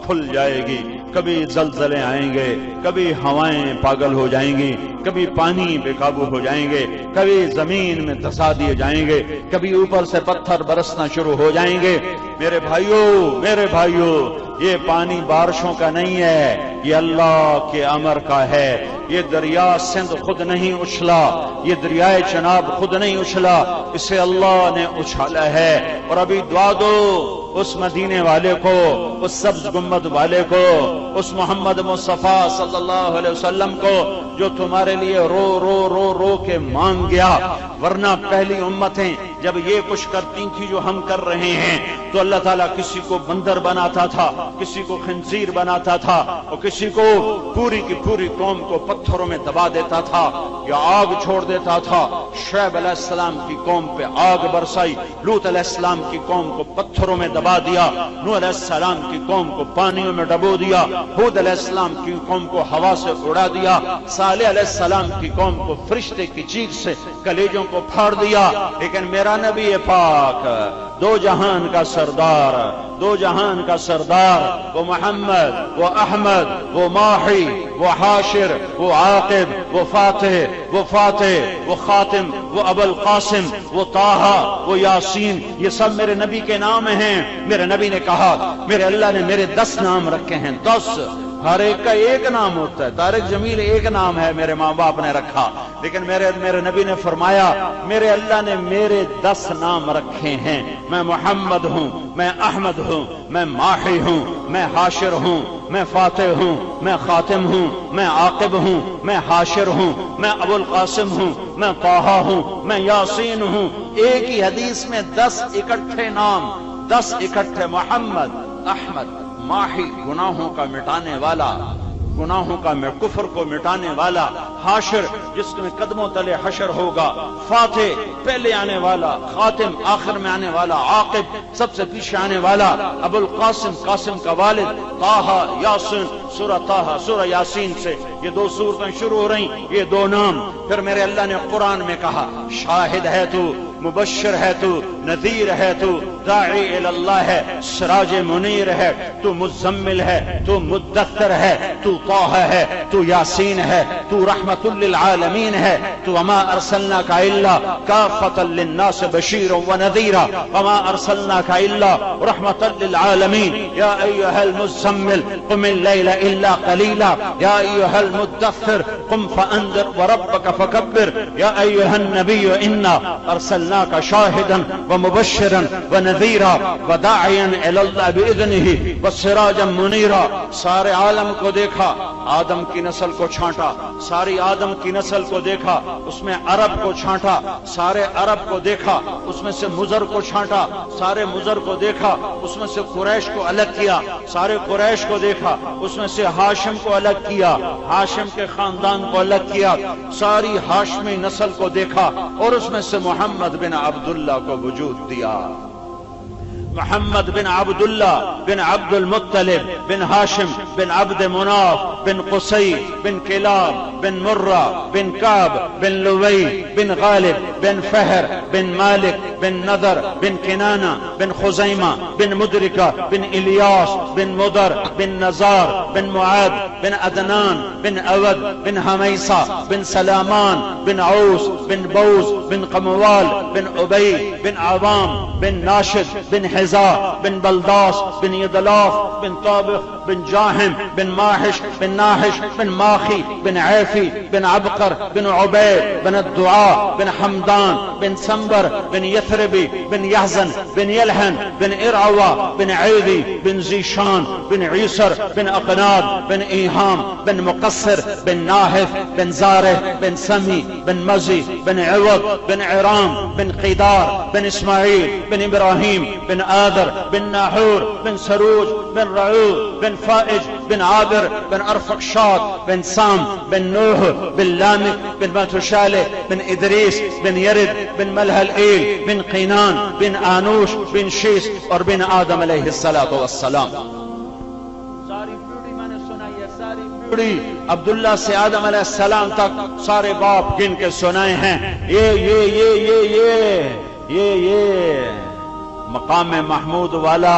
کھل جائے گی، کبھی زلزلے آئیں گے، کبھی ہوائیں پاگل ہو جائیں گی، کبھی پانی بے قابو ہو جائیں گے، کبھی زمین میں دھسا دیے جائیں گے، کبھی اوپر سے پتھر برسنا شروع ہو جائیں گے۔ میرے بھائیوں، یہ پانی بارشوں کا نہیں ہے، یہ اللہ کے امر کا ہے۔ یہ دریا سندھ خود نہیں اچھلا، یہ دریائے چناب خود نہیں اچھلا، اسے اللہ نے اچھالا ہے۔ اور ابھی دعا دو اس مدینے والے کو، اس سبز گنبد والے کو، اس محمد مصطفیٰ صلی اللہ علیہ وسلم کو جو تمہارے لیے رو رو رو رو کے مانگ گیا۔ ورنہ پہلی امتیں جب یہ کچھ کرتی تھی جو ہم کر رہے ہیں تو اللہ تعالیٰ کسی کو بندر بناتا تھا، کسی کو خنزیر بناتا تھا، اور کسی کو پوری کی پوری قوم کو پتھروں میں دبا دیتا تھا یا آگ چھوڑ دیتا تھا۔ شعیب علیہ السلام کی قوم پہ آگ برسائی، لوط علیہ السلام کی قوم کو پتھروں میں دبا دیا، نوح علیہ السلام کی قوم کو پانیوں میں ڈبو دیا، ہود علیہ السلام کی قوم کو ہوا سے اڑا دیا، صالح علیہ السلام کی قوم کو فرشتے کی چیخ سے کلیجوں کو پھاڑ دیا۔ لیکن میرا نبی پاک دو جہان کا سردار، وہ محمد، وہ احمد، وہ ماحی، وہ حاشر، وہ عاقب، وہ فاتح، وہ خاتم، وہ ابو القاسم، وہ طٰہٰ، وہ یاسین، یہ سب میرے نبی کے نام ہیں۔ میرے نبی نے کہا میرے اللہ نے میرے 10 نام رکھے ہیں، 10، ہر ایک کا ایک نام ہوتا ہے۔ طارق جمیل ایک نام ہے، میرے ماں باپ نے رکھا، لیکن میرے نبی نے فرمایا میرے اللہ نے میرے 10 نام رکھے ہیں۔ میں محمد ہوں، میں احمد ہوں، میں ماحی ہوں، میں حاشر ہوں، میں فاتح ہوں، میں خاتم ہوں، میں عاقب ہوں، میں حاشر ہوں، میں ابو القاسم ہوں، میں طٰہٰ ہوں، میں یاسین ہوں۔ ایک ہی حدیث میں 10 اکٹھے نام، 10 اکٹھے، محمد، احمد، ماحی گناہوں کا مٹانے والا، گناہوں کا کفر کو مٹانے والا، حاشر جس میں قدموں تلے حشر ہوگا، فاتح پہلے آنے والا، خاتم آخر میں آنے والا، عاقب سب سے پیچھے آنے والا، ابو القاسم قاسم کا والد، طٰہٰ، یاسین، سورہ طٰہٰ، سورہ یاسین سے یہ 2 سورتیں شروع ہو رہی، یہ 2 نام۔ پھر میرے اللہ نے قرآن میں کہا شاہد ہے تو، مبشر ہے تو، نذیر ہے تو، داعی اللہ ہے، سراج منیر ہے، تو مزمل ہے، تو مدثر ہے، تو طٰہٰ ہے، تو یاسین ہے، تو رحمت للعالمین ہے، تو وما ارسلناک الا کافۃ للناس بشیرا ونذیرا وما ارسلناک الا رحمت للعالمین۔ یا ایھا المزمل قم اللیل الا قلیلا یا ایھا المدثر قم فانذر وربک فکبر یا ایھا النبی انا ارسلناک شاہدا ومبشرا ونذیرا وداعیا الی اللہ باذنہ وسراجا منیرا۔ سارے عالم کو دیکھا، آدم کی نسل کو چھانٹا، ساری آدم کی نسل کو دیکھا، اس میں عرب کو چھانٹا، سارے عرب کو دیکھا، اس میں سے مضر کو چھانٹا، سارے مضر کو دیکھا، اس میں سے قریش کو الگ کیا، سارے قریش کو دیکھا، اس میں سے ہاشم کو الگ کیا، ہاشم کے خاندان کو الگ کیا، ساری ہاشمی نسل کو دیکھا، اور اس میں سے محمد بن عبداللہ کو وجود دیا۔ محمد بن عبداللہ بن عبد المطلب بن ہاشم بن عبد مناف بن قصی بن کلاب بن مرہ بن کعب بن لوی بن غالب بن فہر بن مالک بن نضر بن کنانہ بن خزیمہ بن مدرکہ بن الیاس بن مدر بن نزار بن معاد بن عدنان بن اود بن حمیصہ بن سلامان بن عوس بن بوز بن قموال بن عبی بن عوام بن ناشد بن بن بلداس بن یدلاف بن طابخ بن جاہم بن ماحش بن ناحش بن ماخی بن عیفی بن عبقر بن عبید بن الدعاء بن حمدان بن سنبر بن یثربی بن یحزن بن یلحن بن ارعوا بن عیدی بن زیشان بن عیسر بن اقناد بن ایہام بن مقصر بن ناحف بن زارح بن سمی بن مزی بن عوض بن عرام بن قیدار بن اسماعیل بن ابراہیم بن آذر بن ناحور بن سروج بن رعوذ بن فائج بن عابر بن ارفقشاد بن سام بن نوح بن لامک بن متشالح بن ادریس بن یرد بن ملہلئیل بن قینان بن آنوش بن شیس اور بن آدم علیہ السلام۔ ساری پیڑھی میں نے سنائی ہے، ساری پیڑھی عبداللہ سے آدم علیہ السلام تک سارے باپ گن کے سنائے ہیں۔ یہ مقام محمود والا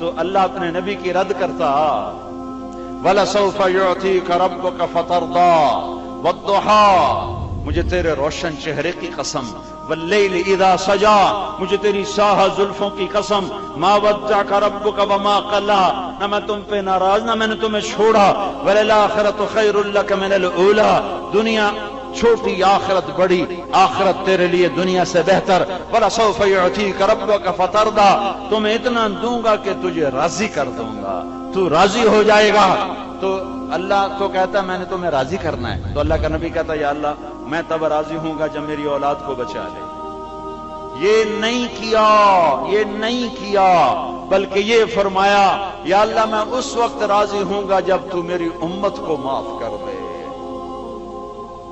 تو اللہ اپنے نبی کی رد کرتا. وَلَسَوْفَ يُعْتِيكَ رَبُّكَ فَتَرْضَىٰ وَالضُّحَىٰ مجھے تیرے روشن چہرے کی قسم. وَاللَّيْلِ إِذَا سَجَىٰ مجھے تیری سیاہ زلفوں کی قسم. مَا وَدَّعَكَ رَبُّكَ وَمَا قَلَىٰ نہ میں تم پہ ناراض نہ میں نے تمہیں چھوڑا. وَلَلْآخِرَةُ خَيْرٌ لَكَ مِنَ الْأُولَىٰ دنیا چھوٹی آخرت بڑی، آخرت تیرے لیے دنیا سے بہتر. وَلَسَوْفَ يُعْتِيكَ رَبُّكَ فَتَرْضَىٰ تمہیں اتنا دوں گا کہ تجھے راضی کر دوں گا، تو راضی ہو جائے گا. تو اللہ تو کہتا ہے میں نے تمہیں راضی کرنا ہے. تو اللہ کا نبی کہتا ہے یا اللہ میں تب راضی ہوں گا جب میری اولاد کو بچا لے. یہ نہیں کیا بلکہ یہ فرمایا یا اللہ میں اس وقت راضی ہوں گا جب تو میری امت کو معاف کر دے.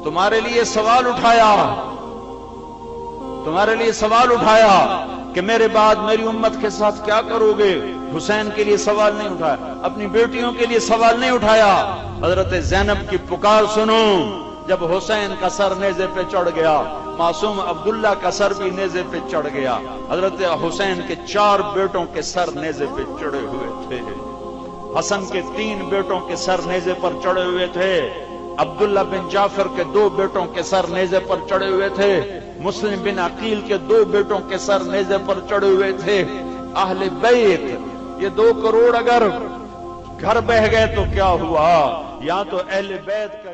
تمہارے لیے سوال اٹھایا کہ میرے بعد میری امت کے ساتھ کیا کرو گے. حسین کے لیے سوال نہیں اٹھایا، اپنی بیٹیوں کے لیے سوال نہیں اٹھایا. حضرت زینب کی پکار سنو جب حسین کا سر نیزے پہ چڑھ گیا، معصوم عبداللہ کا سر بھی نیزے پہ چڑھ گیا. حضرت حسین کے 4 بیٹوں کے سر نیزے پہ چڑھے ہوئے تھے. حسن کے 3 بیٹوں کے سر نیزے پر چڑھے ہوئے تھے. عبداللہ بن جعفر کے 2 بیٹوں کے سر نیزے پر چڑھے ہوئے تھے. مسلم بن عقیل کے 2 بیٹوں کے سر نیزے پر چڑھے ہوئے تھے. اہل بیت یہ 2 کروڑ اگر گھر بہ گئے تو کیا ہوا؟ یا تو اہل بیت کا